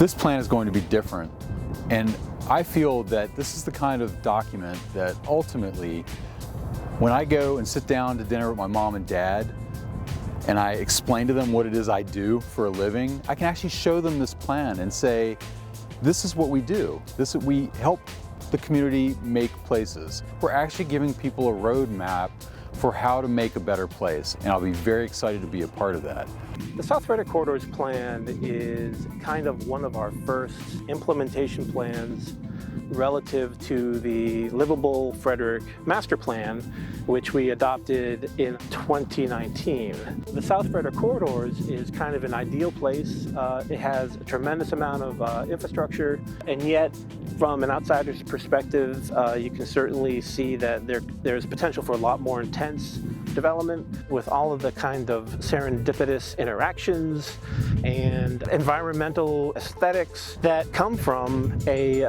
This plan is going to be different, and I feel that this is the kind of document that ultimately, when I go and sit down to dinner with my mom and dad, and I explain to them what it is I do for a living, I can actually show them this plan and say, this is what we do. We help the community make places. We're actually giving people a roadmap for how to make a better place, and I'll be very excited to be a part of that. The South Frederick Corridors plan is kind of one of our first implementation plans relative to the Livable Frederick Master Plan, which we adopted in 2019. The South Frederick Corridors is kind of an ideal place. It has a tremendous amount of infrastructure, and yet from an outsider's perspective, you can certainly see that there's potential for a lot more intense development with all of the kind of serendipitous interactions and environmental aesthetics that come from a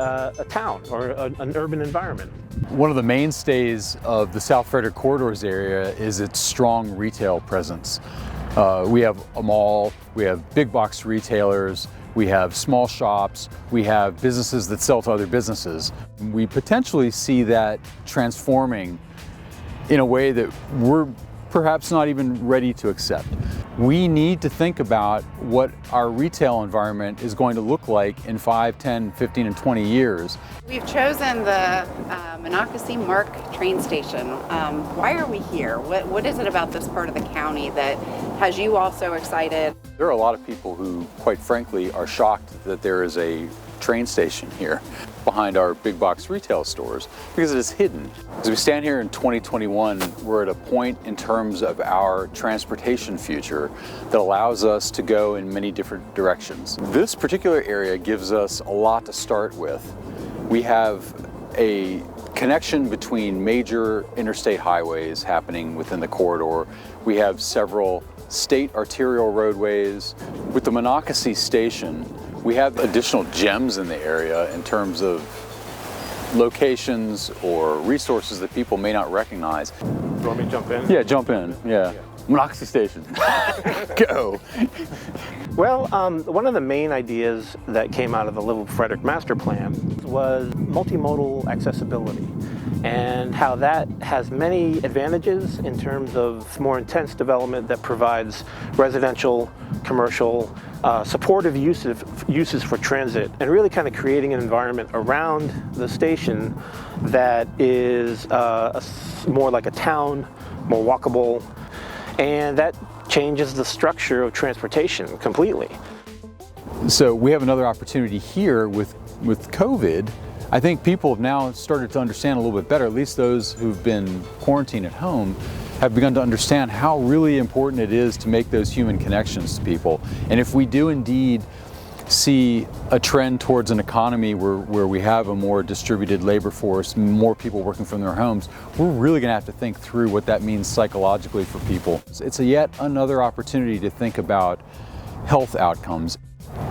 town or an urban environment. One of the mainstays of the South Frederick Corridors area is its strong retail presence. We have a mall, we have big box retailers, we have small shops, we have businesses that sell to other businesses. We potentially see that transforming in a way that we're perhaps not even ready to accept. We need to think about what our retail environment is going to look like in 5, 10, 15, and 20 years. We've chosen the Monocacy Mark train station. Why are we here? What is it about this part of the county that has you all so excited? There are a lot of people who, quite frankly, are shocked that there is a train station here behind our big box retail stores because it is hidden. As we stand here in 2021, we're at a point in terms of our transportation future that allows us to go in many different directions. This particular area gives us a lot to start with. We have a connection between major interstate highways happening within the corridor. We have several state arterial roadways. With the Monocacy station, we have additional gems in the area in terms of locations or resources that people may not recognize. You want me to jump in? Yeah, jump in. Yeah. Monocacy station. Go. Well, one of the main ideas that came out of the Livable Frederick Master Plan was multimodal accessibility, and how that has many advantages in terms of more intense development that provides residential, commercial, supportive uses for transit, and really kind of creating an environment around the station that is more like a town, more walkable, and that changes the structure of transportation completely. So we have another opportunity here with COVID. I think people have now started to understand a little bit better, at least those who've been quarantined at home have begun to understand how really important it is to make those human connections to people. And if we do indeed see a trend towards an economy where we have a more distributed labor force, more people working from their homes, we're really going to have to think through what that means psychologically for people. It's yet another opportunity to think about health outcomes.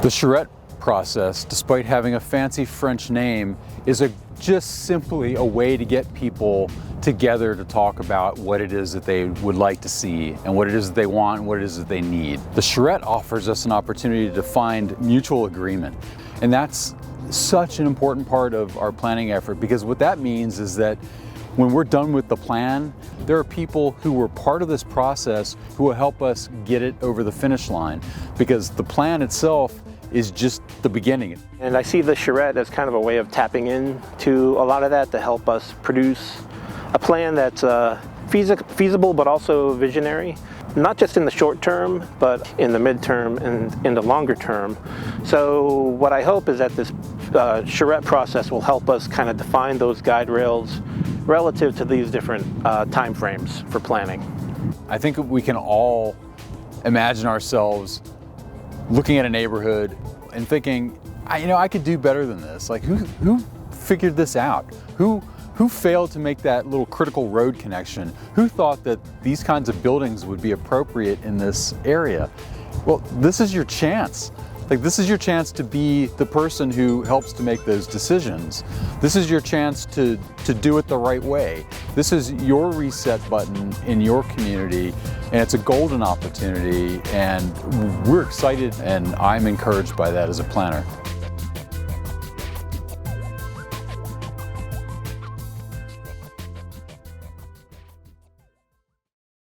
The Charrette process, despite having a fancy French name, is just simply a way to get people together to talk about what it is that they would like to see and what it is that they want and what it is that they need. The Charrette offers us an opportunity to find mutual agreement, and that's such an important part of our planning effort, because what that means is that when we're done with the plan, there are people who were part of this process who will help us get it over the finish line, because the plan itself is just the beginning. And I see the Charrette as kind of a way of tapping into a lot of that to help us produce a plan that's feasible but also visionary, not just in the short term, but in the midterm and in the longer term. So what I hope is that this Charrette process will help us kind of define those guide rails relative to these different time frames for planning. I think we can all imagine ourselves looking at a neighborhood and thinking, I could do better than this. Like, who figured this out? Who failed to make that little critical road connection? Who thought that these kinds of buildings would be appropriate in this area? Well, this is your chance. This is your chance to be the person who helps to make those decisions. This is your chance to do it the right way. This is your reset button in your community, and it's a golden opportunity, and we're excited, and I'm encouraged by that as a planner.